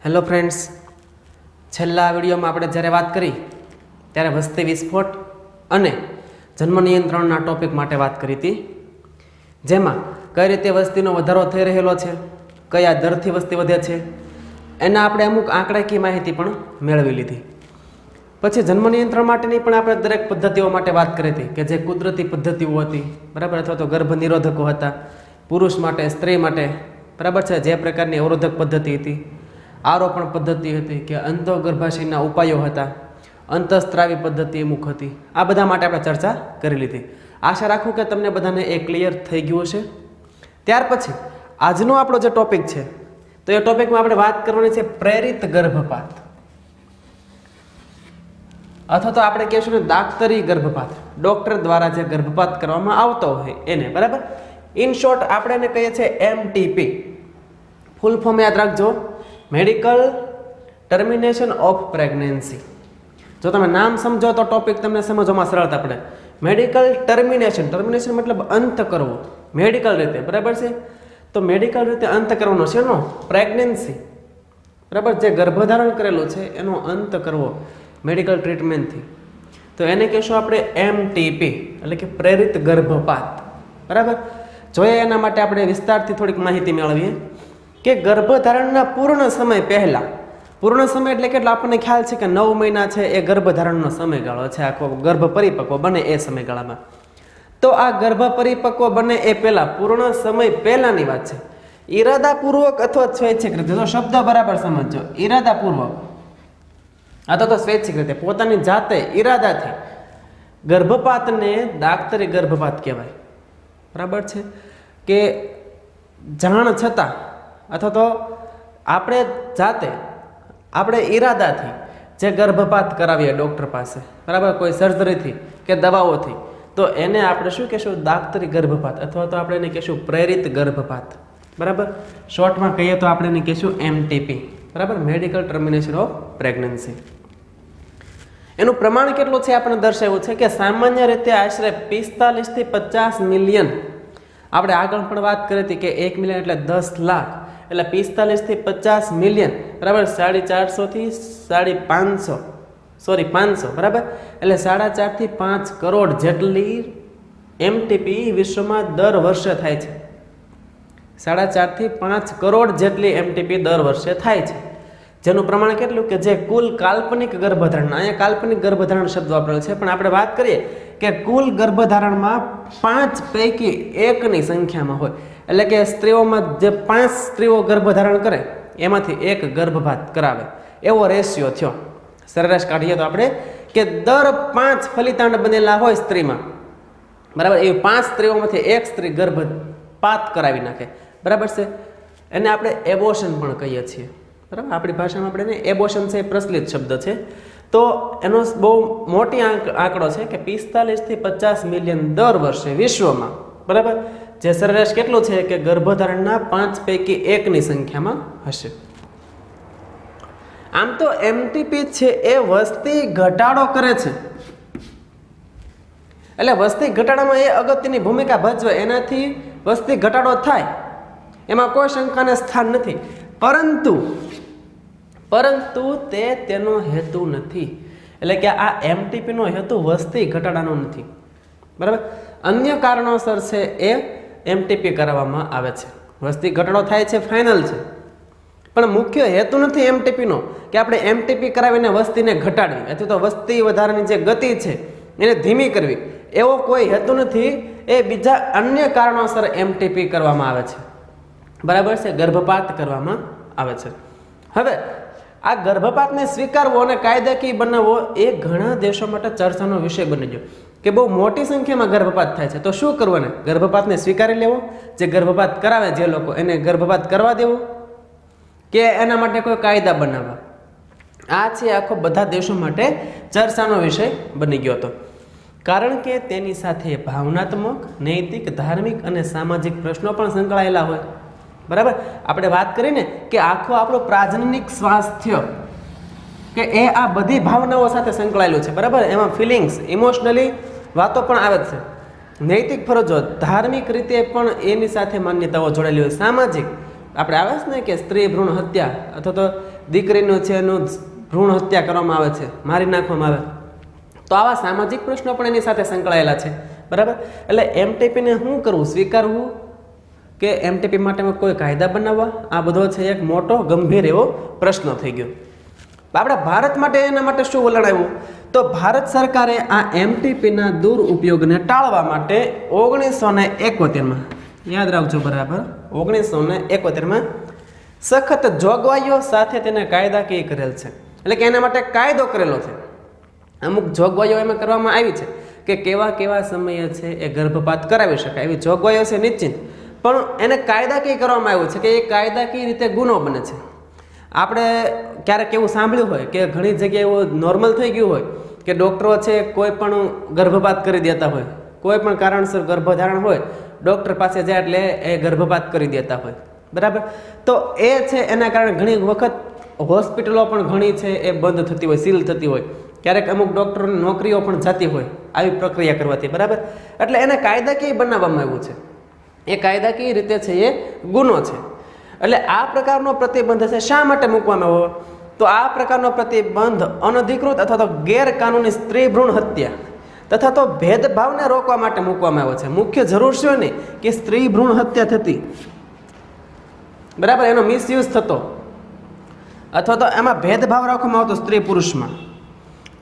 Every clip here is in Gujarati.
હેલો ફ્રેન્ડ્સ, છેલ્લા વિડીયોમાં આપણે જ્યારે વાત કરી ત્યારે વસ્તી વિસ્ફોટ અને જન્મ નિયંત્રણના ટોપિક માટે વાત કરી હતી, જેમાં કઈ રીતે વસ્તીનો વધારો થઈ રહેલો છે, કયા દરથી વસ્તી વધે છે, એના આપણે અમુક આંકડાકીય માહિતી પણ મેળવી લીધી. પછી જન્મ નિયંત્રણ માટેની પણ આપણે દરેક પદ્ધતિઓ માટે વાત કરી હતી કે જે કુદરતી પદ્ધતિઓ હતી, બરાબર, અથવા તો ગર્ભ નિરોધકો હતા, પુરુષ માટે, સ્ત્રી માટે, બરાબર છે, જે પ્રકારની અવરોધક પદ્ધતિ હતી, આરોપણ પદ્ધતિ હતી કે અંતઃગર્ભાશયના ઉપાયો હતા, અંતઃસ્ત્રાવી પદ્ધતિ અમુક હતી. આ બધા માટે આપણે ચર્ચા કરી લીધી. આશા રાખું કે તમને બધાને એ ક્લિયર થઈ ગયું હશે. ત્યાર પછી આજનો આપણો જે ટોપિક છે તો એ ટોપિકમાં આપણે વાત કરવાની છે પ્રેરિત ગર્ભપાત, અથવા તો આપણે કહીશું ને દાક્તરી ગર્ભપાત, ડોક્ટર દ્વારા જે ગર્ભપાત કરવામાં આવતો હોય એને, બરાબર. ઇન શોર્ટ આપણે એને કહીએ છીએ MTP. ફૂલ ફોર્મ યાદ રાખજો, મેડિકલ ટર્મિનેશન ઓફ પ્રેગ્નન્સી. જો તમે નામ સમજો તો ટોપિક તમને સમજવામાં સરળતા પડે. મેડિકલ ટર્મિનેશન, ટર્મિનેશન મતલબ અંત કરવો મેડિકલ રીતે, બરાબર છે. તો મેડિકલ રીતે અંત કરવાનો છે એનો પ્રેગ્નન્સી, બરાબર, જે ગર્ભધારણ કરેલું છે એનો અંત કરવો મેડિકલ ટ્રીટમેન્ટથી, તો એને કહીશું આપણે MTP, એટલે કે પ્રેરિત ગર્ભપાત, બરાબર. જોઈએ એના માટે આપણે વિસ્તારથી થોડીક માહિતી મેળવીએ કે ગર્ભધારણના પૂર્ણ સમય પહેલા, પૂર્ણ સમય એટલે કેટલો આપણને ખ્યાલ છે કે 9 મહિના છે એ ગર્ભધારણનો સમયગાળો છે, આખો ગર્ભ પરિપક્વ બને એ સમયગાળામાં. તો આ ગર્ભ પરિપક્વ બને એ પહેલા, પૂર્ણ સમય પહેલાની વાત છે. ઈરાદાપૂર્વક અથવા સ્વૈચ્છિક રીતે, તો શબ્દ બરાબર સમજજો, ઈરાદાપૂર્વક અથવા તો સ્વૈચ્છિક રીતે, પોતાની જાતે ઈરાદાથી ગર્ભપાતને દાક્તરી ગર્ભપાત કહેવાય, બરાબર છે. કે જાણ છતાં અથવા તો આપણે જાતે આપણે ઈરાદાથી જે ગર્ભપાત કરાવીએ ડૉક્ટર પાસે, બરાબર, કોઈ સર્જરીથી કે દવાઓથી, તો એને આપણે શું કહેશું? દાક્તરી ગર્ભપાત, અથવા તો આપણે એને કહેશું પ્રેરિત ગર્ભપાત, બરાબર. શોર્ટમાં કહીએ તો આપણે એને કહીશું MTP, બરાબર, મેડિકલ ટર્મિનેશન ઓફ પ્રેગ્નન્સી. એનું પ્રમાણ કેટલું છે આપણે દર્શાવ્યું છે કે સામાન્ય રીતે આશરે 45 થી 50 મિલિયન. આપણે આગળ પણ વાત કરી હતી કે 1 મિલિયન એટલે 10 લાખ, એટલે 45 થી 50 મિલિયન, બરાબર, 450 થી 500, બરાબર, એટલે 4.5 થી 5 કરોડ જેટલી MTP વિશ્વમાં દર વર્ષે થાય છે. 4.5 થી 5 કરોડ જેટલી MTP દર વર્ષે થાય છે, જેનું પ્રમાણ કેટલું કે જે કુલ કાલ્પનિક ગર્ભધારણ, અહીંયા કાલ્પનિક ગર્ભધારણ શબ્દ વાપરેલો છે, પણ આપણે વાત કરીએ કે કુલ ગર્ભધારણમાં 5 પૈકી 1ની સંખ્યામાં હોય, એટલે કે સ્ત્રીઓમાં જે 5 સ્ત્રીઓ ગર્ભધારણ કરે એમાંથી 1 ગર્ભપાત કરાવે, એવો રેશિયો થયો. સરેરાશ કાઢીએ તો આપણે કે દર 5 ફલિતાંડ બનેલા હોય સ્ત્રીમાં, બરાબર, એ 5 સ્ત્રીઓમાંથી 1 સ્ત્રી ગર્ભપાત કરાવી નાખે, બરાબર છે. એને આપણે એબોર્શન પણ કહીએ છીએ, બરાબર. આપણી ભાષામાં આપણે એને એબોર્શન છે, પ્રચલિત શબ્દ છે. તો એનો બહુ મોટી આંકડો છે કે 45 થી 50 મિલિયન દર વર્ષે વિશ્વમાં, બરાબર, જે સરેરાશ કેટલું છે કે ગર્ભધારણના 5 પૈકી 1ની સંખ્યામાં હશે. આમ તો MTP છે એ વસ્તી ઘટાડો કરે છે, એટલે વસ્તી ઘટાડામાં એ અગત્યની ભૂમિકા ભજવે, એનાથી વસ્તી ઘટાડો થાય એમાં કોઈ શંકાને સ્થાન નથી, પરંતુ તે તેનો હેતુ નથી. એટલે કે આ MTP નો હેતુ વસ્તી ઘટાડાનો નથી, બરાબર. અન્ય કારણોસર છે એ MTP કરાવવામાં આવે છે. વસ્તી ઘટાડો થાય છે, ફાઇનલ છે, પણ મુખ્ય હેતુ નથી MTP નો કે આપણે MTP કરાવીને વસ્તીને ઘટાડવી અથવા તો વસ્તી વધારાની જે ગતિ છે એને ધીમી કરવી, એવો કોઈ હેતુ નથી. એ બીજા અન્ય કારણોસર MTP કરવામાં આવે છે, બરાબર છે, ગર્ભપાત કરવામાં આવે છે. હવે આ ગર્ભપાતને સ્વીકારવો અને કાયદાકીય બનાવવો એ ઘણા દેશો માટે ચર્ચાનો વિષય બની ગયો કે બહુ મોટી સંખ્યામાં ગર્ભપાત થાય છે, તો શું કરવું? ગર્ભપાતને સ્વીકારી લેવો, જે ગર્ભપાત કરાવે જે લોકો એને ગર્ભપાત કરવા દેવો, કે એના માટે કોઈ કાયદા બનાવવા? આ છે આખો બધા દેશો માટે ચર્ચાનો વિષય બની ગયો હતો, કારણ કે તેની સાથે ભાવનાત્મક, નૈતિક, ધાર્મિક અને સામાજિક પ્રશ્નો પણ સંકળાયેલા હોય, બરાબર. આપણે વાત કરીને કે આખો આપણો પ્રાજનનિક સ્વાસ્થ્ય કે એ આ બધી ભાવનાઓ સાથે સંકળાયેલું છે, બરાબર. એમાં ફિલિંગ્સ, ઇમોશનલી વાતો પણ આવે છે, નૈતિક ફરજો, ધાર્મિક રીતે પણ એની સાથે માન્યતાઓ જોડાયેલી હોય, સામાજિક આપણે આવે છે ને કે સ્ત્રી ભ્રૂણ હત્યા અથવા તો દીકરીનું છે એનું ભ્રૂણ હત્યા કરવામાં આવે છે, મારી નાખવામાં આવે, તો આવા સામાજિક પ્રશ્નો પણ એની સાથે સંકળાયેલા છે, બરાબર. એટલે એમટીપીને શું કરવું, સ્વીકારવું કે એમટીપી માટે કોઈ કાયદા બનાવવા, આ બધો છે એક મોટો ગંભીર એવો પ્રશ્ન થઈ ગયો. આપણા ભારત માટે એના માટે શું વલણ આવ્યું, તો ભારત સરકારે આ એમટીપીના દુરુપયોગને ટાળવા માટે 1971માં, યાદ રાખજો બરાબર, 1971માં સખત જોગવાઈઓ સાથે તેને કાયદાકીય કરેલ છે. એટલે કે એના માટે કાયદો કરેલો છે. અમુક જોગવાઈઓ એમાં કરવામાં આવી છે કે કેવા કેવા સમયે છે એ ગર્ભપાત કરાવી શકાય, એવી જોગવાઈઓ છે નિશ્ચિત, પણ એને કાયદાકીય કરવામાં આવ્યું છે કે એ કાયદાકીય રીતે ગુનો બને છે. આપણે ક્યારેક એવું સાંભળ્યું હોય કે ઘણી જગ્યાએ એવું નોર્મલ થઈ ગયું હોય કે ડૉક્ટરો છે કોઈ પણ ગર્ભપાત કરી દેતા હોય, કોઈ પણ કારણસર ગર્ભધારણ હોય, ડૉક્ટર પાસે જાય એટલે એ ગર્ભપાત કરી દેતા હોય, બરાબર. તો એ છે એના કારણે ઘણી વખત હોસ્પિટલો પણ ઘણી છે એ બંધ થતી હોય, સીલ થતી હોય, ક્યારેક અમુક ડૉક્ટરોની નોકરીઓ પણ જતી હોય આવી પ્રક્રિયા કરવાથી, બરાબર. એટલે એને કાયદાકીય બનાવવામાં આવ્યું છે, એ કાયદાકીય રીતે છે એ ગુનો છે. એટલે આ પ્રકારનો પ્રતિબંધ છે શા માટે મૂકવામાં આવ્યો, તો આ પ્રકારનો પ્રતિબંધ અનધિકૃત અથવા તો ગેરકાનૂની સ્ત્રી ભ્રૂણ હત્યા તથા તો ભેદભાવને રોકવા માટે મૂકવામાં આવ્યો છે. મુખ્ય જરૂર શું નહીં કે સ્ત્રી ભ્રૂણ હત્યા થતી, બરાબર, એનો મિસયુઝ થતો અથવા તો એમાં ભેદભાવ રાખવામાં આવતો સ્ત્રી પુરુષમાં,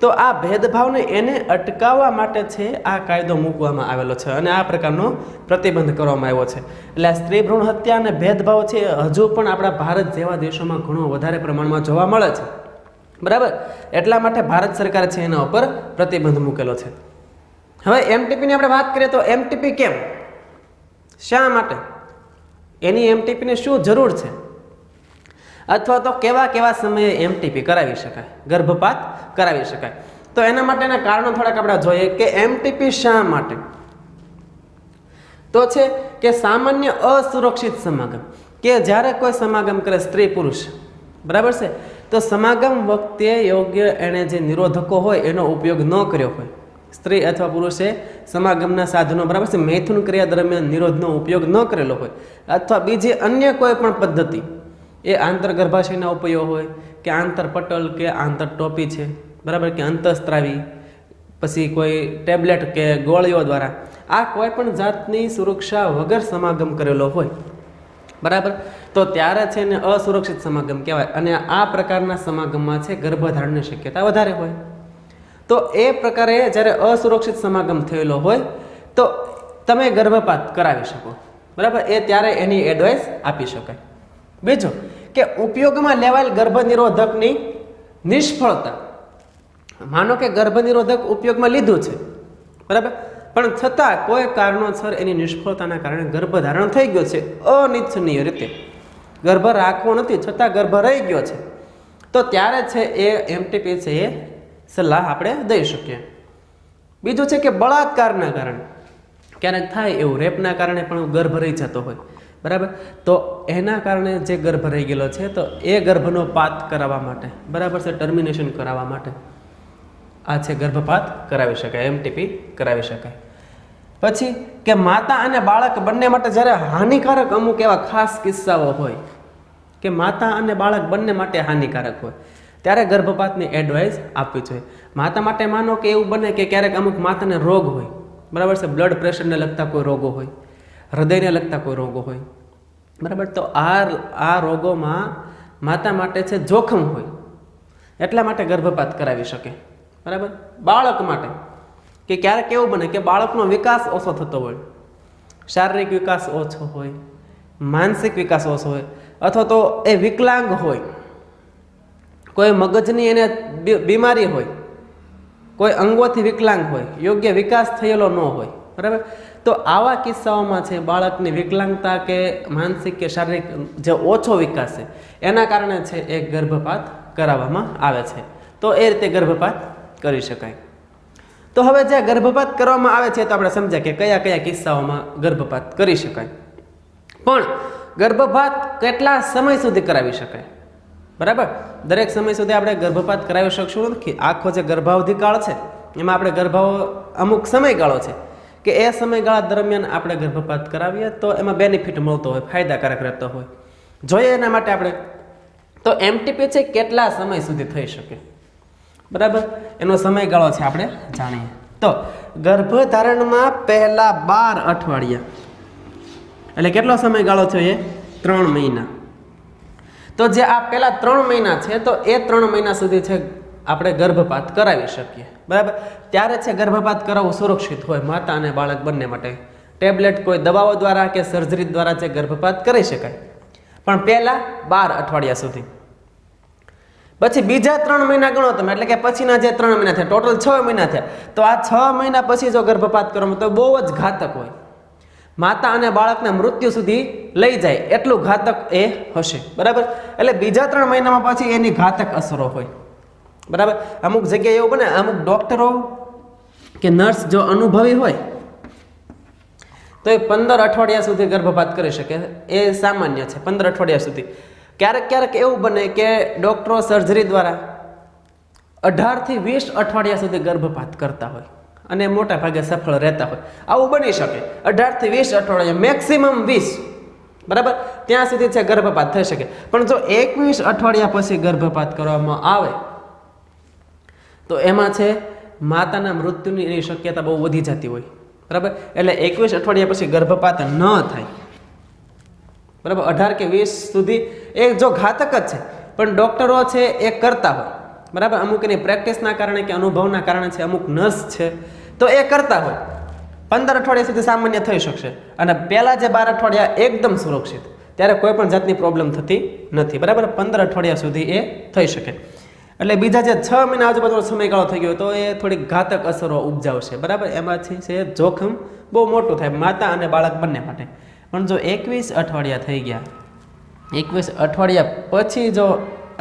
તો આ ભેદભાવને એને અટકાવવા માટે છે આ કાયદો મૂકવામાં આવેલો છે અને આ પ્રકારનો પ્રતિબંધ કરવામાં આવ્યો છે. એટલે આ સ્ત્રી ભ્રૂણ હત્યા અને ભેદભાવ છે હજુ પણ આપણા ભારત જેવા દેશોમાં ઘણો વધારે પ્રમાણમાં જોવા મળે છે, બરાબર. એટલા માટે ભારત સરકાર છે એના ઉપર પ્રતિબંધ મૂકેલો છે. હવે એમટીપીની આપણે વાત કરીએ તો એમટીપી કેમ, શા માટે, એની એમટીપીની શું જરૂર છે, અથવા તો કેવા કેવા સમયે એમટીપી કરાવી શકાય, ગર્ભપાત કરાવી શકાય, તો એના માટેના કારણો થોડાક આપણે જોઈએ કે એમટીપી શા માટે. તો છે કે સામાન્ય અસુરક્ષિત સમાગમ, કે જ્યારે કોઈ સમાગમ કરે સ્ત્રી પુરુષ, બરાબર છે, તો સમાગમ વખતે યોગ્ય એણે જે નિરોધકો હોય એનો ઉપયોગ ન કર્યો હોય, સ્ત્રી અથવા પુરુષે સમાગમના સાધનો, બરાબર છે, મૈથુન ક્રિયા દરમિયાન નિરોધનો ઉપયોગ ન કરેલો હોય, અથવા બીજી અન્ય કોઈ પણ પદ્ધતિ, એ આંતરગર્ભાશયના ઉપાયો હોય કે આંતરપટલ કે આંતરટોપી છે, બરાબર, કે અંતસ્ત્રાવી, પછી કોઈ ટેબ્લેટ કે ગોળીઓ દ્વારા, આ કોઈ પણ જાતની સુરક્ષા વગર સમાગમ કરેલો હોય, બરાબર, તો ત્યારે છે ને અસુરક્ષિત સમાગમ કહેવાય. અને આ પ્રકારના સમાગમમાં છે ગર્ભધારણની શક્યતા વધારે હોય. તો એ પ્રકારે જ્યારે અસુરક્ષિત સમાગમ થયેલો હોય તો તમે ગર્ભપાત કરાવી શકો, બરાબર, એ ત્યારે એની એડવાઇસ આપી શકાય. બીજું કે ઉપયોગમાં લેવાયેલ ગર્ભનિરોધકની નિષ્ફળતા, માનો કે ગર્ભનિરોધક ઉપયોગમાં લીધું છે, બરાબર, પણ છતાં કોઈ કારણોસર એની નિષ્ફળતાના કારણે ગર્ભધારણ થઈ ગયો છે, અનિચ્છનીય રીતે ગર્ભ રાખવો નથી છતાં ગર્ભ રહી ગયો છે, તો ત્યારે છે એ એમટીપી છે એ સલાહ આપણે દઈ શકીએ. બીજું છે કે બળાત્કારના કારણે ક્યારેક થાય એવું, રેપના કારણે પણ ગર્ભ રહી જતો હોય, બરાબર, તો એના કારણે જે ગર્ભ રહી ગયેલો છે તો એ ગર્ભનો પાત કરાવવા માટે, બરાબર છે, ટર્મિનેશન કરાવવા માટે આ છે ગર્ભપાત કરાવી શકાય, એમટીપી કરાવી શકાય. પછી કે માતા અને બાળક બંને માટે જ્યારે હાનિકારક અમુક એવા ખાસ કિસ્સાઓ હોય કે માતા અને બાળક બંને માટે હાનિકારક હોય ત્યારે ગર્ભપાતની એડવાઇસ આપવી જોઈએ. માતા માટે માનો કે એવું બને કે ક્યારેક અમુક માતાને રોગ હોય, બરાબર છે, બ્લડ પ્રેશરને લગતા કોઈ રોગો હોય, હૃદયને લગતા કોઈ રોગો હોય, બરાબર, તો આ રોગોમાં માતા માટે છે જોખમ હોય, એટલા માટે ગર્ભપાત કરાવી શકે, બરાબર. બાળક માટે કે ક્યારેક એવું બને કે બાળકનો વિકાસ ઓછો થતો હોય, શારીરિક વિકાસ ઓછો હોય, માનસિક વિકાસ ઓછો હોય, અથવા તો એ વિકલાંગ હોય, કોઈ મગજની એને બીમારી હોય, કોઈ અંગોથી વિકલાંગ હોય, યોગ્ય વિકાસ થયેલો ન હોય, બરાબર, તો આવા કિસ્સાઓમાં છે બાળકની વિકલાંગતા કે માનસિક કે શારીરિક જે ઓછો વિકાસ છે એના કારણે છે એ ગર્ભપાત કરાવવામાં આવે છે, તો એ રીતે ગર્ભપાત કરી શકાય. તો હવે જે ગર્ભપાત કરવામાં આવે છે તો આપણે સમજ્યા કે કયા કયા કિસ્સાઓમાં ગર્ભપાત કરી શકાય. પણ ગર્ભપાત કેટલા સમય સુધી કરાવી શકાય, બરાબર, દરેક સમય સુધી આપણે ગર્ભપાત કરાવી શકશું નથી. આખો જે ગર્ભાવધિ કાળ છે એમાં આપણે અમુક સમયગાળો છે કે એ સમયગાળા દરમિયાન આપણે ગર્ભપાત કરાવીએ તો એમાં બેનિફિટ મળતો હોય, ફાયદાકારક રહેતો હોય. જોઈએ એના માટે આપણે તો એમટીપી છે કેટલા સમય સુધી થઈ શકે, બરાબર, એનો સમયગાળો છે આપણે જાણીએ. તો ગર્ભધારણમાં પહેલા 12 અઠવાડિયા એટલે કેટલો સમયગાળો છે એ 3 મહિના. તો જે આ પહેલા 3 મહિના છે તો એ 3 મહિના સુધી છે આપણે ગર્ભપાત કરાવી શકીએ, બરાબર. ત્યારે છે ગર્ભપાત કરાવવું સુરક્ષિત હોય માતા અને બાળક બંને માટે. ટેબ્લેટ કોઈ દવાઓ દ્વારા કે સર્જરી દ્વારા છે ગર્ભપાત કરી શકાય, પણ પહેલા 12 અઠવાડિયા સુધી. પછી બીજા 3 મહિના ગણો તમે, એટલે કે પછીના જે 3 મહિના થયા, ટોટલ 6 મહિના થયા, તો આ 6 મહિના પછી જો ગર્ભપાત કરવામાં તો બહુ જ ઘાતક હોય, માતા અને બાળકને મૃત્યુ સુધી લઈ જાય એટલું ઘાતક એ હશે, બરાબર. એટલે બીજા 3 મહિનામાં પછી એની ઘાતક અસરો હોય, બરાબર. અમુક જગ્યાએ એવું બને, અમુક ડોક્ટરો કે નર્સ જો અનુભવી હોય તો એ 15 અઠવાડિયા સુધી ગર્ભપાત કરી શકે, એ સામાન્ય છે 15 અઠવાડિયા સુધી. ક્યારેક ક્યારેક એવું બને કે ડોક્ટરો સર્જરી દ્વારા 18 થી 20 અઠવાડિયા સુધી ગર્ભપાત કરતા હોય અને મોટા ભાગે સફળ રહેતા હોય. આવું બની શકે, 18 થી 20 અઠવાડિયા, મેક્સિમમ 20, બરાબર, ત્યાં સુધી છે ગર્ભપાત થઈ શકે. પણ જો 21 અઠવાડિયા પછી ગર્ભપાત કરવામાં આવે તો એમાં છે માતાના મૃત્યુની એની શક્યતા બહુ વધી જતી હોય, બરાબર. એટલે 21 અઠવાડિયા પછી ગર્ભપાત ન થાય, બરાબર. 18 કે 20 સુધી એ જો ઘાતક જ છે, પણ ડોક્ટરો છે એ કરતા હોય, બરાબર. અમુક એની પ્રેક્ટિસના કારણે કે અનુભવના કારણે છે, અમુક નર્સ છે તો એ કરતા હોય. 15 અઠવાડિયા સુધી સામાન્ય થઈ શકશે અને પહેલા જે 12 અઠવાડિયા એકદમ સુરક્ષિત, ત્યારે કોઈ પણ જાતની પ્રોબ્લેમ થતી નથી, બરાબર. 15 અઠવાડિયા સુધી એ થઈ શકે. એટલે બીજા જે 6 મહિના આજુબાજુનો સમયગાળો થઈ ગયો તો એ થોડીક ઘાતક અસરો ઉપજાવશે, બરાબર. એમાંથી છે જોખમ બહુ મોટું થાય માતા અને બાળક બંને માટે. પણ જો 21 અઠવાડિયા થઈ ગયા, 21 અઠવાડિયા પછી જો,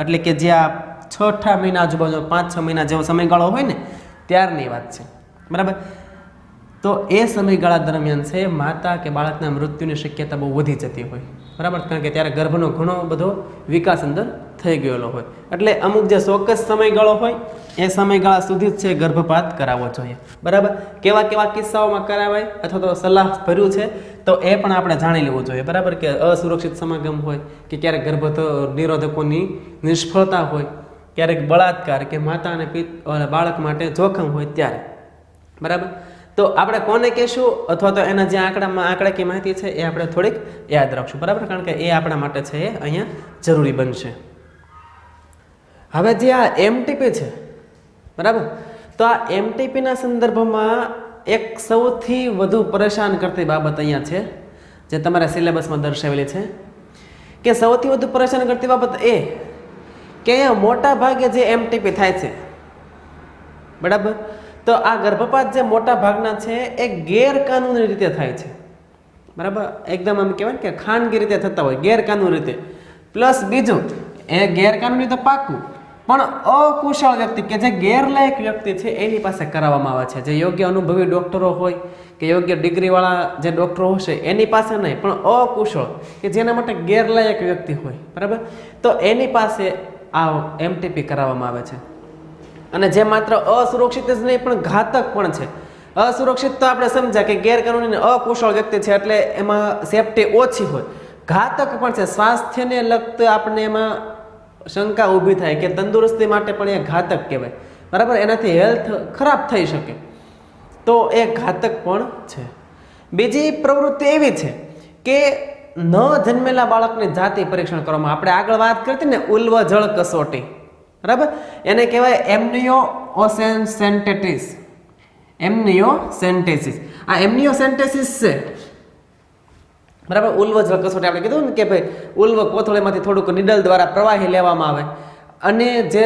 એટલે કે જે આ 6 મહિના આજુબાજુ 5-6 મહિના જેવો સમયગાળો હોય ને ત્યારની વાત છે, બરાબર. તો એ સમયગાળા દરમિયાન છે માતા કે બાળકના મૃત્યુની શક્યતા બહુ વધી જતી હોય, બરાબર. કારણ કે ત્યારે ગર્ભનો ઘણો બધો વિકાસ અંદર થઈ ગયેલો હોય. એટલે અમુક જે ચોક્કસ સમયગાળો હોય એ સમયગાળા સુધી જ છે ગર્ભપાત કરાવવો જોઈએ, બરાબર. કેવા કેવા કિસ્સાઓમાં કરાવાય અથવા તો સલાહ ભર્યું છે તો એ પણ આપણે જાણી લેવું જોઈએ, બરાબર. કે અસુરક્ષિત સમાગમ હોય કે ક્યારેક ગર્ભ નિરોધકોની નિષ્ફળતા હોય, ક્યારેક બળાત્કાર કે માતા અને બાળક માટે જોખમ હોય ત્યારે, બરાબર. તો આપણે કોને કહેશું અથવા તો એના જે આંકડાકીય માહિતી છે એ આપણે થોડીક યાદ રાખશું, બરાબર. કારણ કે એ આપણા માટે છે એ અહીંયા જરૂરી બનશે. હવે જે આ એમટીપી છે, બરાબર, તો આ એમટીપીના સંદર્ભમાં એક સૌથી વધુ પરેશાન કરતી બાબત અહીંયા છે જે તમારા સિલેબસમાં દર્શાવેલી છે, કે સૌથી વધુ પરેશાન કરતી બાબત એ કે અહીંયા મોટા ભાગે જે એમટીપી થાય છે, બરાબર, તો આ ગર્ભપાત જે મોટા ભાગના છે એ ગેરકાનૂની રીતે થાય છે, બરાબર. એકદમ આમ કહેવાય ને કે ખાનગી રીતે થતા હોય, ગેરકાનૂની રીતે. પ્લસ બીજું, એ ગેરકાનૂની તો પાકું, પણ અકુશળ વ્યક્તિ કે જે ગેરલાયક વ્યક્તિ છે એની પાસે કરાવવામાં આવે છે. જે યોગ્ય અનુભવી ડૉક્ટરો હોય કે યોગ્ય ડિગ્રીવાળા જે ડૉક્ટરો હશે એની પાસે નહીં, પણ અકુશળ કે જેના માટે ગેરલાયક વ્યક્તિ હોય, બરાબર, તો એની પાસે આ એમટીપી કરાવવામાં આવે છે. અને જે માત્ર અસુરક્ષિત જ નહીં પણ ઘાતક પણ છે. અસુરક્ષિત તો આપણે સમજ્યા કે ગેરકાનૂની અકુશળ વ્યક્તિ છે એટલે એમાં સેફટી ઓછી હોય. ઘાતક પણ છે, સ્વાસ્થ્યને લગતું આપણે એમાં શંકા ઊભી થાય કે તંદુરસ્તી માટે પણ એ ઘાતક કહેવાય, બરાબર. એનાથી હેલ્થ ખરાબ થઈ શકે, તો એ ઘાતક પણ છે. બીજી પ્રવૃત્તિ એવી છે કે ન જન્મેલા બાળકની જાતિ પરીક્ષણ કરવામાં, આપણે આગળ વાત કરતી ને ઉલ્વ જળ કસોટી, બરાબર, એને કહેવાય એમનિયોસેન્ટેસિસ. એમનિયોસેન્ટેસિસ, આ એમનિયોસેન્ટેસિસ છે, બરાબર. ઉલ્વ જળ કસોટી આપણે કીધું ને કે ભાઈ ઉલ્વ કોથળીમાંથી થોડુંક નીડલ દ્વારા પ્રવાહી લેવામાં આવે અને જે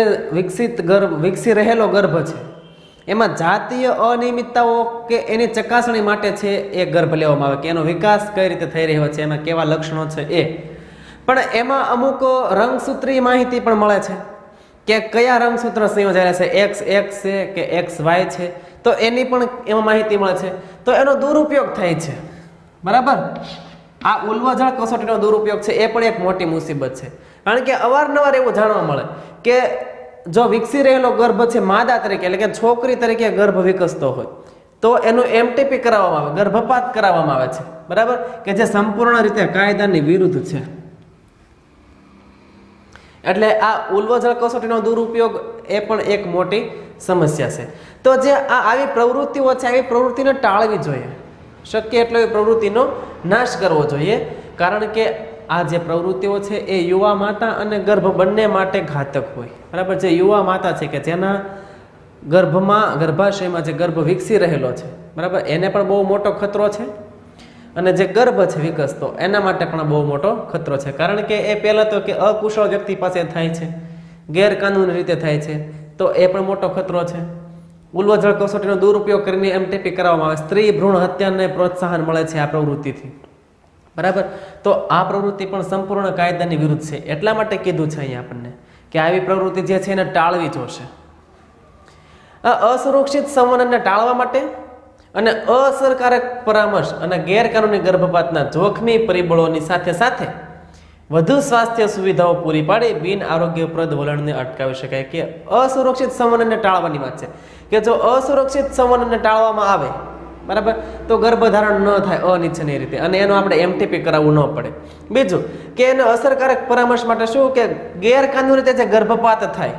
વિકસી રહેલો ગર્ભ છે એમાં જાતીય અનિયમિતતાઓ કે એની ચકાસણી માટે છે એ ગર્ભ લેવામાં આવે કે એનો વિકાસ કઈ રીતે થઈ રહ્યો છે, એમાં કેવા લક્ષણો છે એ. પણ એમાં અમુક રંગસૂત્રીય માહિતી પણ મળે છે કે કયા રંગસૂત્ર સંયોજાયેલા છે, XX છે કે XY છે, તો એની પણ એમાં માહિતી મળે છે. તો એનો દુરુપયોગ થાય છે, બરાબર. આ ઉલ્વજળ કસોટીનો દુરુપયોગ છે એ પણ એક મોટી મુસીબત છે. કારણ કે અવારનવાર એવું જાણવા મળે કે જો વિકસી રહેલો ગર્ભ છે માદા તરીકે એટલે કે છોકરી તરીકે ગર્ભ વિકસતો હોય તો એનું એમટીપી કરાવવામાં આવે, ગર્ભપાત કરાવવામાં આવે છે, બરાબર, કે જે સંપૂર્ણ રીતે કાયદાની વિરુદ્ધ છે. એટલે આ ઉલ્વજળ કસોટીનો દુરુપયોગ એ પણ એક મોટી સમસ્યા છે. તો જે આવી પ્રવૃત્તિઓ છે, આવી પ્રવૃત્તિને ટાળવી જોઈએ, શક્ય એટલો એ પ્રવૃત્તિનો નાશ કરવો જોઈએ, કારણ કે આ જે પ્રવૃત્તિઓ છે એ યુવા માતા અને ગર્ભ બંને માટે ઘાતક હોય. બરાબર, જે યુવા માતા છે કે જેના ગર્ભાશયમાં જે ગર્ભ વિકસી રહેલો છે, બરાબર, એને પણ બહુ મોટો ખતરો છે, અને જે ગર્ભ છે વિકસતો એના માટે પણ બહુ મોટો ખતરો છે, કારણ કે એ પહેલાં તો કે અકુશળ વ્યક્તિ પાસે થાય છે, ગેરકાનૂની રીતે થાય છે, તો એ પણ મોટો ખતરો છે. ઉલ્વજળ કસોટીનો દુરુપયોગ કરીને એમટીપી કરવામાં આવે, સ્ત્રી ભ્રૂણ હત્યાને પ્રોત્સાહન મળે છે આ પ્રવૃત્તિથી. બરાબર, તો આ પ્રવૃત્તિ પણ સંપૂર્ણ કાયદાની વિરુદ્ધ છે. એટલા માટે કીધું છે અહીંયા આપણને કે આવી પ્રવૃત્તિ જે છે એને ટાળવી જોશે. આ અસુરક્ષિત સંવહનને ટાળવા માટે અને અસરકારક પરામર્શ અને ગેરકાનૂની ગર્ભપાતના જોખમી પરિબળોની સાથે સાથે વધુ સ્વાસ્થ્ય સુવિધાઓ પૂરી પાડી બિન આરોગ્યપ્રદ વલણને અટકાવી શકાય. કે અસુરક્ષિત સંવહનને ટાળવાની વાત છે કે જો અસુરક્ષિત સંવહનને ટાળવામાં આવે, બરાબર, તો ગર્ભધારણ ન થાય અનિચ્છનીય રીતે, અને એનો આપણે એમટીપી કરાવવું ન પડે. બીજું કે એને અસરકારક પરામર્શ માટે શું કે ગેરકાનૂની રીતે જે ગર્ભપાત થાય,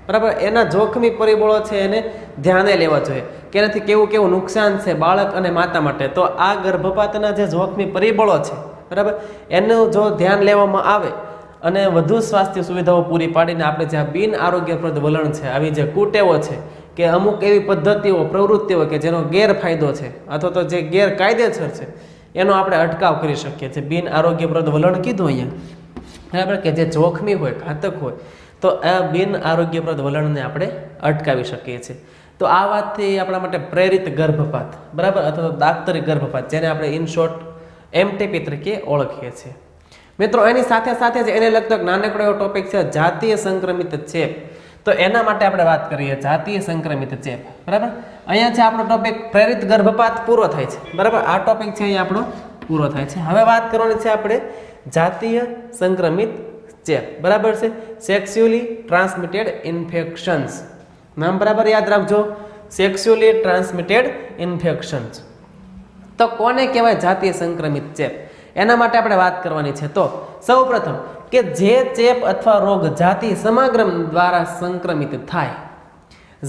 બરાબર, એના જોખમી પરિબળો છે એને ધ્યાને લેવા જોઈએ કે એનાથી કેવું કેવું નુકસાન છે બાળક અને માતા માટે. તો આ ગર્ભપાતના જે જોખમી પરિબળો છે, બરાબર, એનું જો ધ્યાન લેવામાં આવે અને વધુ સ્વાસ્થ્ય સુવિધાઓ પૂરી પાડીને આપણે જે બિન આરોગ્યપ્રદ વલણ છે, આવી જે કુટેવો છે કે અમુક એવી પદ્ધતિઓ પ્રવૃત્તિઓ કે જેનો ગેરફાયદો છે અથવા તો જે ગેરકાયદેસર છે એનો આપણે અટકાવ કરી શકીએ છીએ. બિન આરોગ્યપ્રદ વલણ કીધું અહીંયા, બરાબર, કે જે જોખમી હોય, ઘાતક હોય, તો આ બિન આરોગ્યપ્રદ વલણને આપણે અટકાવી શકીએ છીએ. તો આ વાતથી આપણા માટે પ્રેરિત ગર્ભપાત, બરાબર, અથવા તો દાક્તરી ગર્ભપાત, જેને આપણે ઇન શોર્ટ એમટીપી તરીકે ઓળખીએ છીએ. મિત્રો, એની સાથે સાથે જ એને લગતો એક નાનકડો એવો ટોપિક છે જાતીય સંક્રમિત ચેપ. તો એના માટે આપણે વાત કરીએ, જાતીય સંક્રમિત ચેપ. બરાબર, અહીંયા છે આપણો ટોપિક પ્રેરિત ગર્ભપાત પૂરો થાય છે. બરાબર, આ ટોપિક છે અહીંયા આપણો પૂરો થાય છે. હવે વાત કરવાની છે આપણે જાતીય સંક્રમિત ચેપ. બરાબર છે, સેક્સ્યુઅલી ટ્રાન્સમિટેડ ઇન્ફેક્શન્સ. નામ બરાબર યાદ રાખજો, સેક્સ્યુઅલી ટ્રાન્સમિટેડ ઇન્ફેક્શન્સ. તો કોને કહેવાય જાતીય સંક્રમિત ચેપ? એના માટે આપણે વાત કરવાની છે. તો સૌપ્રથમ કે જે ચેપ અથવા રોગ જાતીય સમાગમ દ્વારા સંક્રમિત થાય,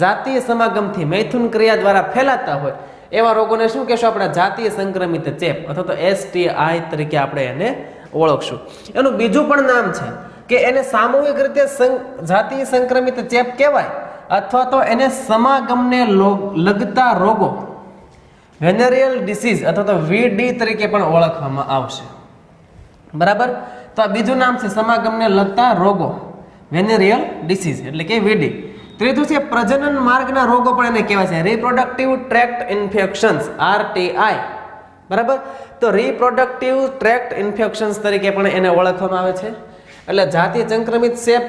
જાતીય સમાગમથી મૈથુન ક્રિયા દ્વારા ફેલાતા હોય એવા રોગોને શું કહેશું આપણે? જાતીય સંક્રમિત ચેપ અથવા તો STI તરીકે આપણે એને ઓળખશું. એનું બીજું પણ નામ છે કે એને સામૂહિક રીતે જાતીય સંક્રમિત ચેપ કહેવાય, અથવા તો એને સમાગમને લગતા રોગો, વેનેરિયલ ડિસીઝ અથવા તો VD તરીકે પણ ઓળખવામાં આવશે. બરાબર, તો આ બીજું નામ છે સમાગમને લગતા રોગો, વેનેરિયલ ડિસીઝ એટલે કે VD. ત્રીજું છે પ્રજનન માર્ગના રોગો પણ એને કહેવાય છે, રિપ્રોડક્ટિવ ટ્રેક્ટ ઇન્ફેક્શન્સ, RTI. બરાબર, તો રિપ્રોડક્ટિવ ટ્રેક્ટ ઇન્ફેક્શન્સ તરીકે પણ એને ઓળખવામાં આવે છે. એટલે જાતીય સંક્રમિત ચેપ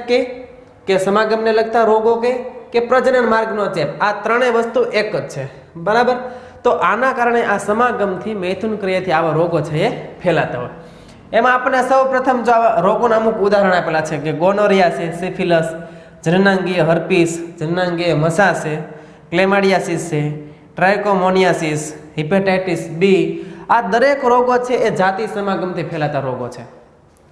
કે સમાગમને લગતા રોગો કે પ્રજનન માર્ગનો ચેપ, આ ત્રણેય વસ્તુ એક જ છે. બરાબર, તો આના કારણે આ સમાગમથી મૈથુન ક્રિયાથી આવા રોગો છે એ ફેલાતા હોય. એમાં આપણે સૌ પ્રથમ જો આવા રોગોના અમુક ઉદાહરણ આપેલા છે કે ગોનોરિયા છે, સિફિલસ, જનનાંગીય હર્પીસ, જનનાંગીય મસા છે, ક્લેમાડિયાસિસ છે, ટ્રાયકોમોનિયાસિસ, હિપેટાઇટિસ બી. આ દરેક રોગો છે એ જાતિ સમાગમથી ફેલાતા રોગો છે.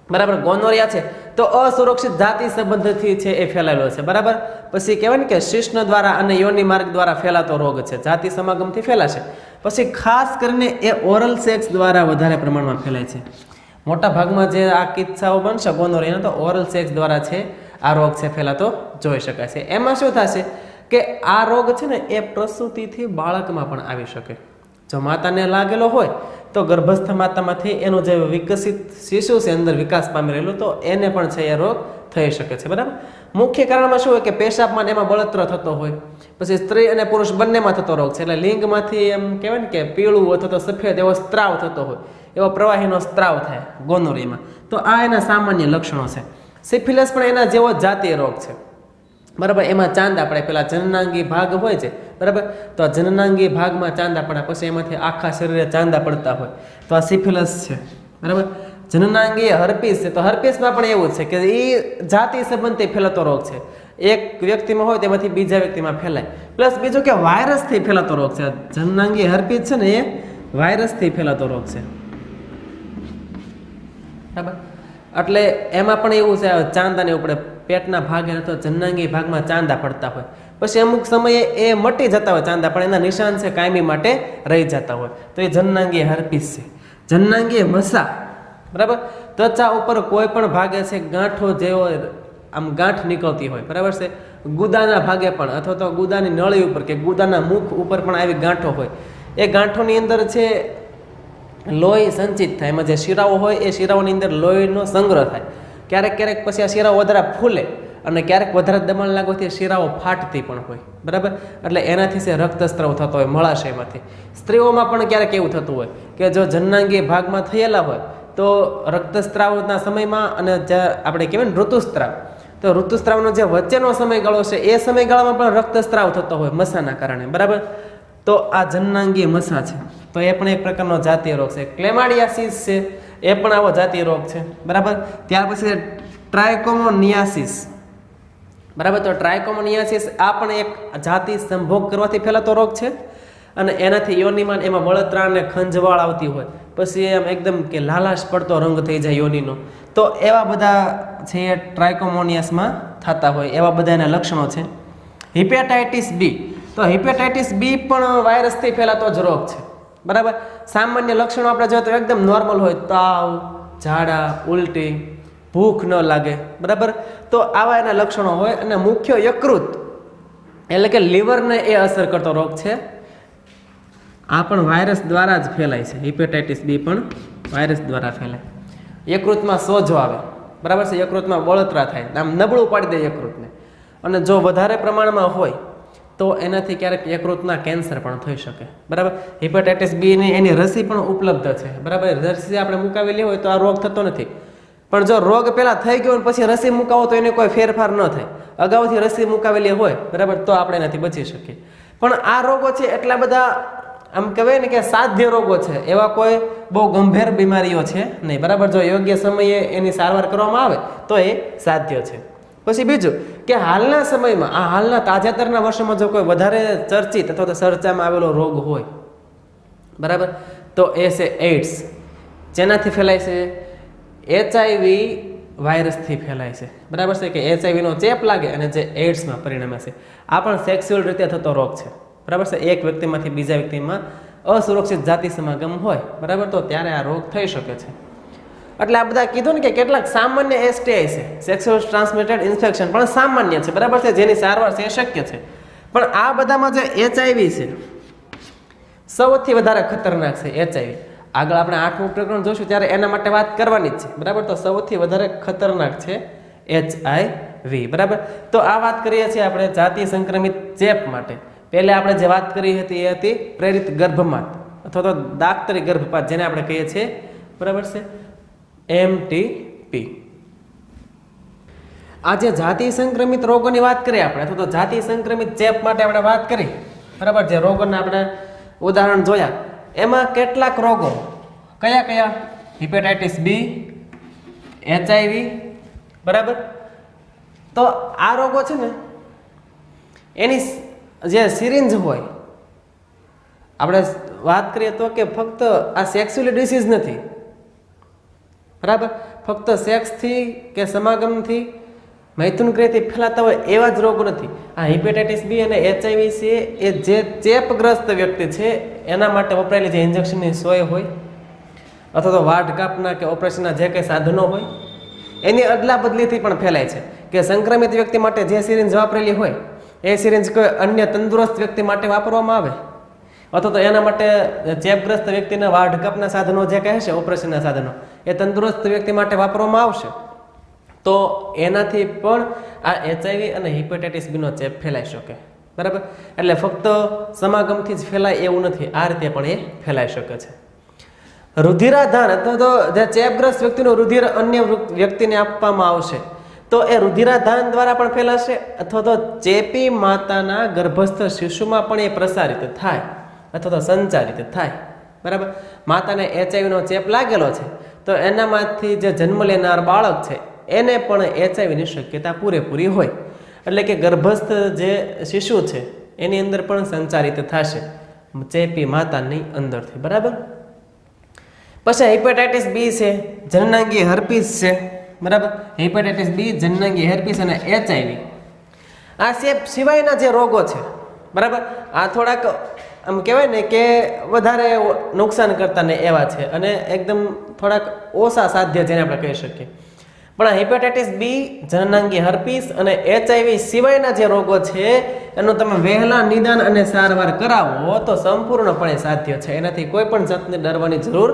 બરાબર, ગોનોરિયા છે તો અસુરક્ષિત જાતિ સંબંધથી છે એ ફેલાયેલો છે. બરાબર, પછી કહેવાય ને કે શિશ્ન દ્વારા અને યોનિ માર્ગ દ્વારા ફેલાતો રોગ છે, જાતિ સમાગમથી ફેલાશે. પછી ખાસ કરીને એ ઓરલ સેક્સ દ્વારા વધારે પ્રમાણમાં ફેલાય છે. મોટા ભાગમાં જે આ કિસ્સાઓ બનશે ગોનોરિયાના, તો ઓરલ સેક્સ દ્વારા છે આ રોગ છે ફેલાતો જોઈ શકાય છે. એમાં શું થશે કે આ રોગ છે ને એ પ્રસૂતિથી બાળકમાં પણ આવી શકે. જો માતાને લાગેલો હોય તો ગર્ભસ્થ માતામાંથી એનું જે વિકસિત શિશુ છે અંદર વિકાસ પામી રહેલું, તો એને પણ છે એ રોગ થઈ શકે છે. બરાબર, મુખ્ય કારણમાં શું હોય કે પેશાબમાં એમાં બળતરો થતો હોય, પછી સ્ત્રી અને પુરુષ બંનેમાં થતો રોગ છે. એટલે લિંગમાંથી એમ કહેવાય ને કે પીળું અથવા તો સફેદ એવો સ્ત્રાવ થતો હોય, એવો પ્રવાહીનો સ્ત્રાવ થાય ગોનોરિયામાં. તો આ એના સામાન્ય લક્ષણો છે. સિફિલિસ પણ એના જેવો જાતીય રોગ છે. બરાબર, એમાં ચાંદા પડે, પેલા જનનાંગી ભાગ હોય છે. બરાબર, તો આ જનનાંગી ભાગમાં ચાંદા પડ્યા, પછી એમાંથી આખા શરીરે ચાંદા પડતા હોય, તો આ સિફિલિસ છે. બરાબર, જનનાંગી હર્પીસ છે, તો હર્પીસમાં પણ એવું છે કે એ જાતિ સંબંધથી ફેલાતો રોગ છે. એક વ્યક્તિમાં હોય તેમાંથી બીજા વ્યક્તિમાં ફેલાય. પ્લસ બીજું કે વાયરસથી ફેલાતો રોગ છે. જનનાંગી હર્પીસ છે ને એ વાયરસથી ફેલાતો રોગ છે. બરાબર, એટલે એમાં પણ એવું છે, ચાંદાને ઉપડે પેટના ભાગે અથવા જનનાંગી ભાગમાં ચાંદા પડતા હોય, પછી અમુક સમયે એ મટી જતા હોય ચાંદા, પણ એના નિશાન છે કાયમી માટે રહી જતા હોય, તો એ જનનાંગી હર્પીસ છે. જનનાંગી મસા, બરાબર. ત્વચા ઉપર કોઈ પણ ભાગે છે ગાંઠો જેવો આમ ગાંઠ નીકળતી હોય, બરાબર છે. ગુદાના ભાગે પણ અથવા તો ગુદાની નળી ઉપર કે ગુદાના મુખ ઉપર પણ આવી ગાંઠો હોય. એ ગાંઠોની અંદર છે લોહી સંચિત થાય, એમાં જે શિરાઓ હોય એ શિરાઓની અંદર લોહીનો સંગ્રહ થાય. ક્યારેક ક્યારેક પછી આ શિરાઓ વધારે ફૂલે અને ક્યારેક વધારે દબાણ લાગવાથી શિરાઓ ફાટતી પણ હોય, બરાબર. એટલે એનાથી છે રક્તસ્રાવ થતો હોય મળાશયમાંથી. સ્ત્રીઓમાં પણ ક્યારેક એવું થતું હોય કે જો જનનાંગી ભાગમાં થયેલા હોય તો રક્તસ્રાવના સમયમાં અને જે આપણે કહેવાય ને ઋતુસ્રાવ, તો ઋતુસ્રાવનો જે વચ્ચેનો સમયગાળો છે એ સમયગાળામાં પણ રક્તસ્રાવ થતો હોય મસાના કારણે, બરાબર. તો આ જનનાંગી મસા છે, તો એ પણ એક પ્રકારનો જાતીય રોગ છે. ક્લેમાડિયાસિસ છે, એ પણ આવો જાતીય રોગ છે, બરાબર. ત્યાર પછી ટ્રાયકોમોનિયાસિસ, બરાબર. તો ટ્રાયકોમોનિયાસિસ આ પણ એક જાતિ સંભોગ કરવાથી ફેલાતો રોગ છે અને એનાથી યોનિમાં એમાં બળતરા અને ખંજવાળ આવતી હોય, પછી એમ એકદમ કે લાલાશ પડતો રંગ થઈ જાય યોનિનો. તો એવા બધા છે એ ટ્રાયકોમોનિયાસમાં થતા હોય, એવા બધા એના લક્ષણો છે. હિપેટાઇટિસ બી, તો હિપેટાઇટિસ બી પણ વાયરસથી ફેલાતો જ રોગ છે, બરાબર. સામાન્ય લક્ષણો આપણે જોઈએ તો એકદમ નોર્મલ હોય, તાવ, ઝાડા, ઉલટી, ભૂખ ન લાગે, બરાબર. તો આવા એના લક્ષણો હોય અને મુખ્ય યકૃત એટલે કે લીવરને એ અસર કરતો રોગ છે. આ પણ વાયરસ દ્વારા જ ફેલાય છે. હિપેટાઇટિસ બી પણ વાયરસ દ્વારા ફેલાય. યકૃતમાં સોજો આવે, બરાબર છે. યકૃતમાં બળતરા થાય, આમ નબળું પાડી દે યકૃતને, અને જો વધારે પ્રમાણમાં હોય તો એનાથી ક્યારેક યકૃતના કેન્સર પણ થઈ શકે, બરાબર. હિપેટાઇટિસ બીની એની રસી પણ ઉપલબ્ધ છે, બરાબર. રસી આપણે મુકાવેલી હોય તો આ રોગ થતો નથી, પણ જો રોગ પહેલાં થઈ ગયો પછી રસી મુકાવો તો એને કોઈ ફેરફાર ન થાય. અગાઉથી રસી મુકાવેલી હોય, બરાબર, તો આપણે એનાથી બચી શકીએ. પણ આ રોગો છે એટલા બધા આમ કહેવાય ને કે સાધ્ય રોગો છે, એવા કોઈ બહુ ગંભીર બીમારીઓ છે નહીં, બરાબર. જો યોગ્ય સમયે એની સારવાર કરવામાં આવે તો એ સાધ્ય છે. પછી બીજું કે હાલના સમયમાં હાલના તાજેતરના વર્ષોમાં જો કોઈ વધારે ચર્ચિત અથવા તો ચર્ચામાં આવેલો રોગ હોય, બરાબર, તો એ છે એઇડ્સ. જેનાથી ફેલાય છે? HIV વાયરસથી ફેલાય છે, બરાબર છે. કે HIV નો ચેપ લાગે અને જે એઇડ્સમાં પરિણમે છે. આ પણ સેક્સ્યુઅલ રીતે થતો રોગ છે, બરાબર છે. એક વ્યક્તિમાંથી બીજા વ્યક્તિમાં અસુરક્ષિત જાતિ સમાગમ હોય, બરાબર, તો ત્યારે આ રોગ થઈ શકે છે. એટલે આ બધા કીધું ને કે કેટલાક સામાન્ય STI છે, સેક્સ્યુઅલ ટ્રાન્સમિટેડ ઇન્ફેક્શન પણ સામાન્ય છે, બરાબર છે, જેની સારવાર છે એ શક્ય છે. પણ આ બધામાં જે HIV છે સૌથી વધારે ખતરનાક છે. HIV આગળ આપણે 8મું પ્રકરણ જોશું ત્યારે એના માટે વાત કરવાની જ છે, બરાબર. તો સૌથી વધારે ખતરનાક છે HIV, બરાબર. તો આ વાત કરીએ છીએ આપણે જાતીય સંક્રમિત ચેપ માટે. પહેલા આપણે જે વાત કરી હતી એ હતી પ્રેરિત ગર્ભપાત અથવા તો દાક્તરી ગર્ભપાત, જેને આપણે કહીએ છીએ, બરાબર છે, MTP. આજે જાતીય સંક્રમિત રોગોની વાત કરીએ આપણે, અથવા તો જાતીય સંક્રમિત ચેપ માટે આપણે વાત કરી, બરાબર. જે રોગોના આપણે ઉદાહરણ જોયા, એમાં કેટલાક રોગો કયા કયા? હિપેટાઇટિસ બી, HIV, બરાબર. તો આ રોગો છે ને એની જે સિરિંજ હોય, આપણે વાત કરીએ તો કે ફક્ત આ સેક્સ્યુઅલ ડિસીઝ નથી, બરાબર. ફક્ત સેક્સથી કે સમાગમથી મૈથુન ક્રિયાથી ફેલાતા હોય એવા જ રોગો નથી. આ હિપેટાઇટિસ બી અને HIV છે એ જે ચેપગ્રસ્ત વ્યક્તિ છે એના માટે વપરાયેલી જે ઇન્જેક્શનની સોય હોય અથવા તો વાઢ કાપના કે ઓપરેશનના જે કંઈ સાધનો હોય એની અદલા બદલીથી પણ ફેલાય છે. કે સંક્રમિત વ્યક્તિ માટે જે સિરિંજ વાપરેલી હોય એ સિરિંજ કોઈ અન્ય તંદુરસ્ત વ્યક્તિ માટે વાપરવામાં આવે, અથવા તો એના માટે ચેપગ્રસ્ત વ્યક્તિના વાઢ કાપના સાધનો જે કહે છે ઓપરેશનના સાધનો એ તંદુરસ્ત વ્યક્તિ માટે વાપરવામાં આવશે, તો એનાથી પણ આ HIV અને હિપેટાઇટિસ બીનો ચેપ ફેલાઈ શકે, બરાબર. એટલે ફક્ત સમાગમથી જ ફેલાય એવું નથી, આ રીતે પણ એ ફેલાઈ શકે છે. રુધિરાધાન અથવા તો જે ચેપગ્રસ્ત વ્યક્તિનું રુધિર અન્ય વ્યક્તિને આપવામાં આવશે તો એ રુધિરાધાન દ્વારા પણ ફેલાશે, અથવા તો ચેપી માતાના ગર્ભસ્થ શિશુમાં પણ એ પ્રસારિત થાય અથવા તો સંચારિત થાય, બરાબર. માતાને HIV નો ચેપ લાગેલો છે તો એનામાંથી જે જન્મ લેનાર બાળક છે એને પણ HIV ની શક્યતા પૂરેપૂરી હોય. એટલે કે ગર્ભસ્થ જે શિશુ છે એની અંદર પણ સંચારિત થશે ચેપી માતાની અંદરથી, બરાબર. પછી હિપેટાઇટિસ બી છે, જનનાંગી હર્પીસ છે, બરાબર, હેપેટાઇટિસ બી, જનનાંગી હેર્પીસ અને HIV. આ સિવાયના જે રોગો છે, બરાબર, આ થોડાક આમ કહેવાય ને કે વધારે નુકસાન કરતા ને એવા છે અને એકદમ થોડાક ઓછા સાધ્ય જેને આપણે કહી શકીએ. પણ આ હેપેટાઇટિસ બી, જનનાંગી હર્પીસ અને HIV સિવાયના જે રોગો છે એનું તમે વહેલા નિદાન અને સારવાર કરાવો તો સંપૂર્ણપણે સાધ્ય છે. એનાથી કોઈ પણ જાતને ડરવાની જરૂર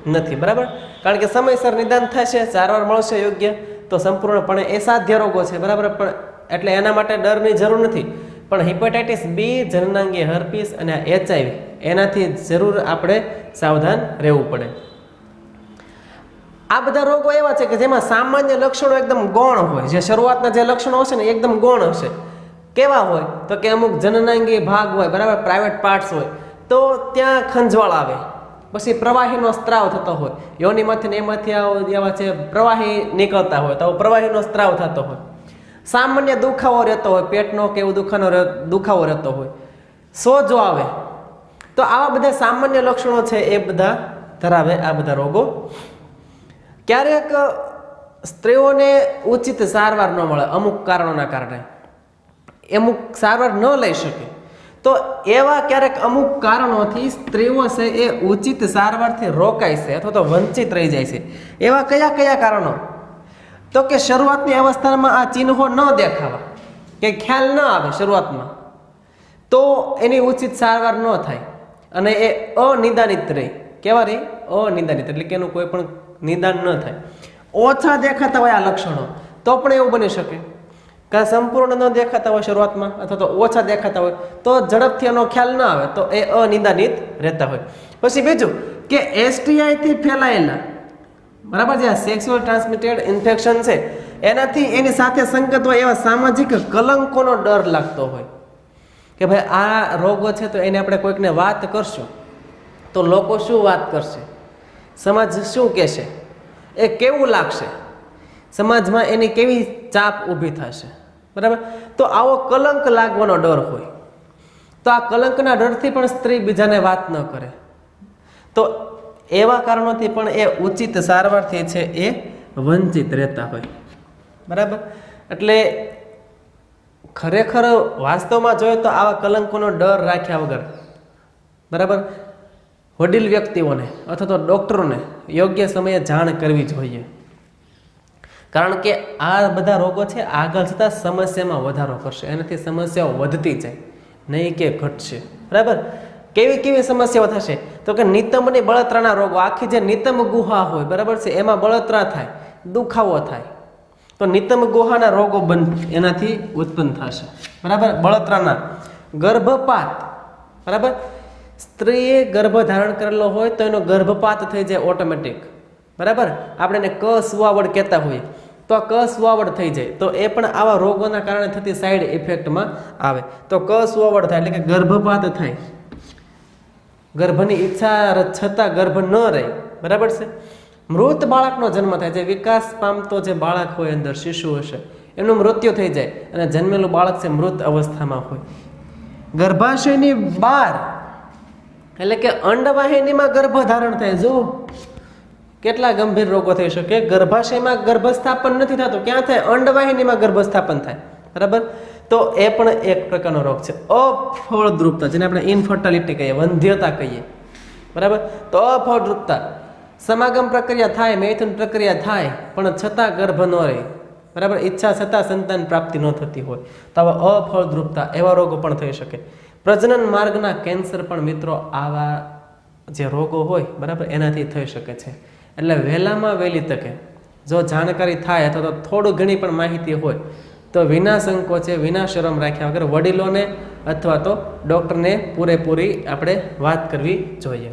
નથી. બરાબર, કારણ કે સમયસર નિદાન થશે, સારવાર મળશે યોગ્ય, તો સંપૂર્ણપણે એ સાધ્ય રોગો છે. બરાબર, પણ એટલે એના માટે ડરની જરૂર નથી. પણ હેપેટાઇટિસ બી, જનનાંગી હર્પીસ અને HIV એનાથી જરૂર આપણે સાવધાન રહેવું પડે. આ બધા રોગો એવા છે કે જેમાં સામાન્ય લક્ષણો એકદમ ગૌણ હોય. જે શરૂઆતના જે લક્ષણો હશે ને એકદમ ગૌણ હશે. કેવા હોય તો કે અમુક જનનાંગી ભાગ હોય, બરાબર, પ્રાઇવેટ પાર્ટ્સ હોય, તો ત્યાં ખંજવાળ આવે, પછી પ્રવાહીનો સ્ત્રાવ થતો હોય, યોનિમાંથી ને એમાંથી એવા છે પ્રવાહી નીકળતા હોય તો પ્રવાહીનો સ્ત્રાવ થતો હોય, સામાન્ય દુખાવો રહેતો હોય, પેટનો કે એવું દુખાવો રહેતો હોય, સોજો આવે. તો આવા બધા સામાન્ય લક્ષણો છે એ બધા ધરાવે આ બધા રોગો. ક્યારેક સ્ત્રીઓને ઉચિત સારવાર ન મળે અમુક કારણોના કારણે, અમુક સારવાર ન લઈ શકે, તો એવા ક્યારેક અમુક કારણોથી સ્ત્રીઓ છે એ ઉચિત સારવારથી રોકાય છે અથવા તો વંચિત રહી જાય છે. એવા કયા કયા કારણો? તો કે શરૂઆતની અવસ્થામાં આ ચિહ્નો ન દેખાવા કે ખ્યાલ ન આવે શરૂઆતમાં, તો એની ઉચિત સારવાર ન થાય અને એ અનિદાનિત રહે. કેવા રહી? અનિદાનિત, એટલે કે એનું કોઈ પણ નિદાન ન થાય. ઓછા દેખાતા હોય આ લક્ષણો તો પણ એવું બની શકે કે સંપૂર્ણ ન દેખાતા હોય શરૂઆતમાં અથવા તો ઓછા દેખાતા હોય તો ઝડપથી એનો ખ્યાલ ન આવે, તો એ અનિદાનિત રહેતા હોય. પછી બીજું કે STI થી ફેલાયેલા, બરાબર, જે સેક્સ્યુઅલ ટ્રાન્સમિટેડ ઇન્ફેક્શન છે એનાથી એની સાથે સંગત હોય એવા સામાજિક કલંકોનો ડર લાગતો હોય કે ભાઈ આ રોગો છે તો એને આપણે કોઈકને વાત કરશું તો લોકો શું વાત કરશે, સમાજ શું કહેશે, એ કેવું લાગશે, સમાજમાં એની કેવી ચાપ ઊભી થશે. બરાબર, તો આવો કલંક લાગવાનો ડર હોય તો આ કલંકના ડરથી પણ સ્ત્રી બીજાને વાત ન કરે. તો એવા કારણોથી પણ એ ઉચિત સારવારથી છે એ વંચિત રહેતા હોય. બરાબર, એટલે ખરેખર વાસ્તવમાં જોઈએ તો આવા કલંકોનો ડર રાખ્યા વગર, બરાબર, વડીલ વ્યક્તિઓને અથવા તો ડૉક્ટરોને યોગ્ય સમયે જાણ કરવી જોઈએ. કારણ કે આ બધા રોગો છે આગળ જતાં સમસ્યામાં વધારો કરશે, એનાથી સમસ્યાઓ વધતી જાય, નહીં કે ઘટશે. બરાબર, કેવી કેવી સમસ્યાઓ થશે તો કે નિતંબની બળતરાના રોગો, આખી જે નિતંબ ગુહા હોય, બરાબર છે, એમાં બળતરા થાય, દુખાવો થાય, તો નિતંબ ગુહાના રોગો એનાથી ઉત્પન્ન થશે. બરાબર, બળતરાના, ગર્ભપાત, બરાબર, સ્ત્રીએ ગર્ભ ધારણ કરેલો હોય તો એનો ગર્ભપાત થઈ જાય ઓટોમેટિક. બરાબર, આપણે એને કસુવાવડ કહેતા હોઈએ તો આ કસુવાવડ થઈ જાય, તો એ પણ આવા રોગોના કારણે થતી સાઈડ ઇફેક્ટમાં આવે. તો કસુવાવડ થાય એટલે કે ગર્ભપાત થાય, ગર્ભની ઈચ્છા છતાં ગર્ભ ન રહે. બરાબર છે, મૃત બાળકનો જન્મ થાય, જે વિકાસ પામતો જે બાળક હોય અંદર શિશુ હશે એનું મૃત્યુ થઈ જાય અને જન્મેલું બાળક છે મૃત અવસ્થામાં હોય. ગર્ભાશયની બહાર એટલે કે અંડવાહિનીમાં ગર્ભ ધારણ થાય. જો કેટલા ગંભીર રોગો થઈ શકે. ગર્ભાશયમાં ગર્ભસ્થાપન નથી થતું, ક્યાં થાય? અંડવાહિનીમાં ગર્ભસ્થાપન થાય. બરાબર, તો એ પણ એક પ્રકારનો રોગ છે. અફળદ્રુપતા, જેને આપણે ઇનફર્ટિલિટી કહીએ, વંધ્યતા કહીએ. બરાબર, તો અફળદ્રુપતા, સમાગમ પ્રક્રિયા થાય, મૈથુન પ્રક્રિયા થાય પણ છતાં ગર્ભ ન રહે. બરાબર, ઈચ્છા છતાં સંતાન પ્રાપ્તિ ન થતી હોય તો આવા અફળદ્રુપતા, એવા રોગો પણ થઈ શકે. પ્રજનન માર્ગના કેન્સર પણ મિત્રો આવા જે રોગો હોય, બરાબર, એનાથી થઈ શકે છે. એટલે વહેલામાં વહેલી તકે જો જાણકારી થાય અથવા તો થોડું ઘણી પણ માહિતી હોય તો વિના સંકોચે, વિના શરમ રાખ્યા વગર વડીલોને અથવા તો ડૉક્ટરને પૂરેપૂરી આપણે વાત કરવી જોઈએ.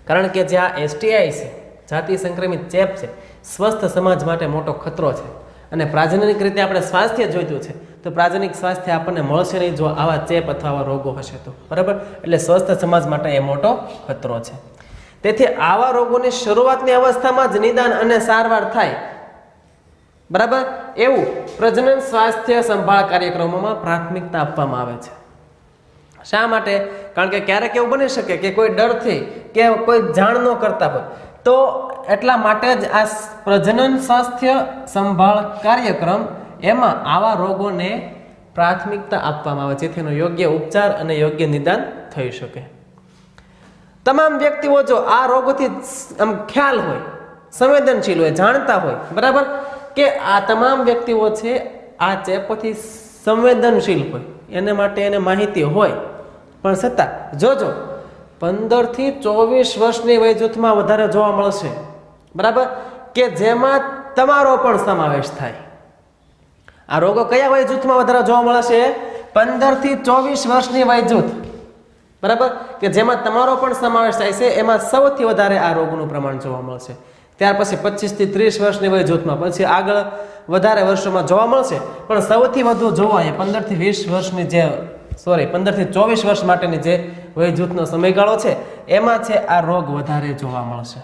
કારણ કે જે આ STI છે, જાતિ સંક્રમિત ચેપ છે, સ્વસ્થ સમાજ માટે મોટો ખતરો છે. અને પ્રાજનનિક રીતે આપણે સ્વાસ્થ્ય જોઈતું છે તો પ્રાજનિક સ્વાસ્થ્ય આપણને મળશે નહીં જો આવા ચેપ અથવા આવા રોગો હશે તો. બરાબર, એટલે સ્વસ્થ સમાજ માટે એ મોટો ખતરો છે. તેથી આવા રોગોની શરૂઆતની અવસ્થામાં જ નિદાન અને સારવાર થાય, બરાબર, એવું પ્રજનન સ્વાસ્થ્ય સંભાળ કાર્યક્રમોમાં પ્રાથમિકતા આપવામાં આવે છે. શા માટે? કારણ કે ક્યારેક એવું બની શકે કે કોઈ ડરથી કે કોઈ જાણ ન કરતા હોય તો એટલા માટે જ આ પ્રજનન સ્વાસ્થ્ય સંભાળ કાર્યક્રમ એમાં આવા રોગોને પ્રાથમિકતા આપવામાં આવે જેથી એનો યોગ્ય ઉપચાર અને યોગ્ય નિદાન થઈ શકે. તમામ વ્યક્તિઓ જો આ રોગોથી આમ ખ્યાલ હોય, સંવેદનશીલ હોય, જાણતા હોય, બરાબર, કે આ તમામ વ્યક્તિઓ છે આ ચેપથી સંવેદનશીલ હોય, એને માટે એને માહિતી હોય, પણ છતાં જોજો 15 થી 24 વર્ષની વય જૂથમાં વધારે જોવા મળશે, બરાબર, કે જેમાં તમારો પણ સમાવેશ થાય. આ રોગો કયા વય જૂથમાં વધારે જોવા મળશે? 15 થી 24 વર્ષની વય જૂથ, બરાબર, કે જેમાં તમારો પણ સમાવેશ થાય છે, એમાં સૌથી વધારે આ રોગનું પ્રમાણ જોવા મળશે. ત્યાર પછી 25 થી 30 વર્ષની વય જૂથમાં, પછી આગળ વધારે વર્ષોમાં જોવા મળશે, પણ સૌથી વધુ જોવા એ 15 થી 20 વર્ષની 15 થી 24 વર્ષ માટેની જે વય જૂથનો સમયગાળો છે એમાં છે આ રોગ વધારે જોવા મળશે,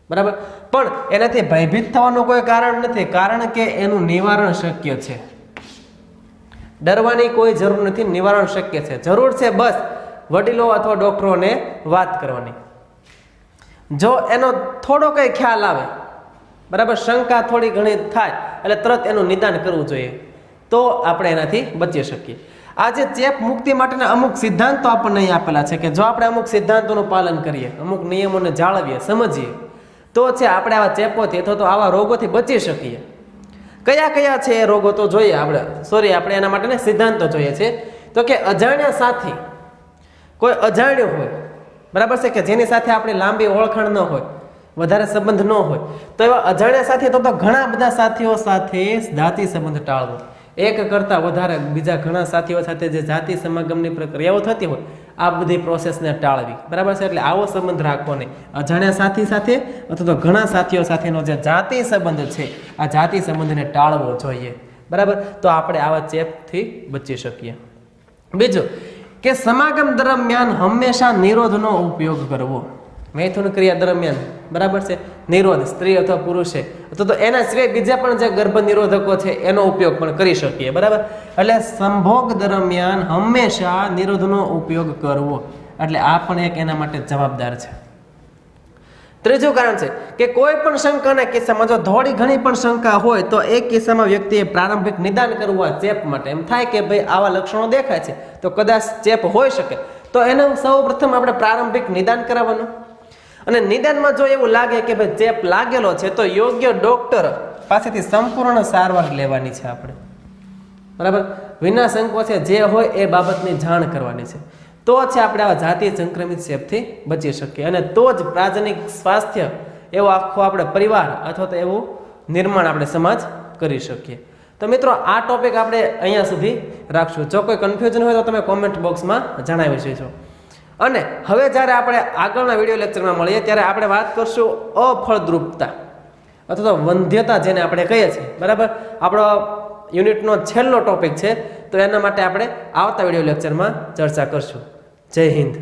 બરાબર. પણ એનાથી ભયભીત થવાનું કોઈ કારણ નથી, કારણ કે એનું નિવારણ શક્ય છે. ડરવાની કોઈ જરૂર નથી, નિવારણ શક્ય છે. જરૂર છે બસ વડીલો અથવા ડોક્ટરોને વાત કરવાની. જો એનો થોડો કઈ ખ્યાલ આવે, બરાબર, શંકા થોડી ઘણી થાય એટલે તરત એનું નિદાન કરવું જોઈએ, તો આપણે એનાથી બચી શકીએ. આજે ચેપ મુક્તિ માટેના અમુક સિદ્ધાંતો આપણને અહીં આપેલા છે કે જો આપણે અમુક સિદ્ધાંતોનું પાલન કરીએ, અમુક નિયમોને જાળવીએ, સમજીએ, તો છે આપણે આવા ચેપોથી અથવા તો આવા રોગોથી બચી શકીએ. કયા કયા છે એ રોગો તો જોઈએ આપણે એના માટેના સિદ્ધાંતો જોઈએ છે. તો કે અજાણ્યા સાથી, કોઈ અજાણ્યો હોય, બરાબર છે, કે જેની સાથે આપણી લાંબી ઓળખાણ ન હોય, વધારે સંબંધ ન હોય, તો એવા અજાણ્યા સાથી તો ઘણા બધા સાથીઓ સાથે જાતિ સંબંધ ટાળવો. એક કરતાં વધારે બીજા ઘણા સાથીઓ સાથે જે જાતિ સમાગમની પ્રક્રિયાઓ થતી હોય, આ બધી પ્રોસેસને ટાળવી, બરાબર છે. એટલે આવો સંબંધ રાખવો નહીં. અજાણ્યા સાથી સાથે અથવા તો ઘણા સાથીઓ સાથેનો જે જાતિ સંબંધ છે, આ જાતિ સંબંધને ટાળવો જોઈએ, બરાબર. તો આપણે આવા ચેપથી બચી શકીએ. બીજું કે સમાગમ દરમિયાન હંમેશા નિરોધનો ઉપયોગ કરવો. મૈથુન ક્રિયા દરમિયાન, બરાબર છે, નિરોધ સ્ત્રી અથવા પુરુષે અથવા તો એના સિવાય બીજા પણ જે ગર્ભ નિરોધકો છે એનો ઉપયોગ પણ કરી શકીએ, બરાબર. એટલે સંભોગ દરમિયાન હંમેશા નિરોધનો ઉપયોગ કરવો, એટલે આ પણ એક એના માટે જવાબદાર છે. ત્રીજું કારણ છે કે કોઈ પણ શંકાના કિસ્સામાં જો થોડી ઘણી પણ શંકા હોય તો એ કિસ્સામાં વ્યક્તિએ પ્રારંભિક નિદાન કરવું. આ ચેપ માટે એમ થાય કે ભાઈ આવા લક્ષણો દેખાય છે તો કદાચ ચેપ હોઈ શકે, તો એનું સૌ પ્રથમ આપણે પ્રારંભિક નિદાન કરાવવાનું. અને નિદાનમાં જો એવું લાગે કે ભાઈ ચેપ લાગેલો છે તો યોગ્ય ડોક્ટર પાસેથી સંપૂર્ણ સારવાર લેવાની છે આપણે, બરાબર. વિના સંકોચે જે હોય એ બાબતની જાણ કરવાની છે, તો છે આપણે આવા જાતિ સંક્રમિત ચેપથી બચી શકીએ. અને તો જ પ્રાજનિક સ્વાસ્થ્ય એવો આખો આપણે પરિવાર અથવા તો એવું નિર્માણ આપણે સમાજ કરી શકીએ. તો મિત્રો આ ટોપિક આપણે અહીંયા સુધી રાખશું. જો કોઈ કન્ફ્યુઝન હોય તો તમે કોમેન્ટ બોક્સમાં જણાવી શકો. અને હવે જ્યારે આપણે આગળના વિડીયો લેક્ચરમાં મળીએ ત્યારે આપણે વાત કરશું અફળદ્રુપતા અથવા તો વંધ્યતા, જેને આપણે કહીએ છીએ, બરાબર. આપણો યુનિટનો છેલ્લો ટોપિક છે, તો એના માટે આપણે આવતા વિડીયો લેક્ચરમાં ચર્ચા કરશું. જય હિન્દ.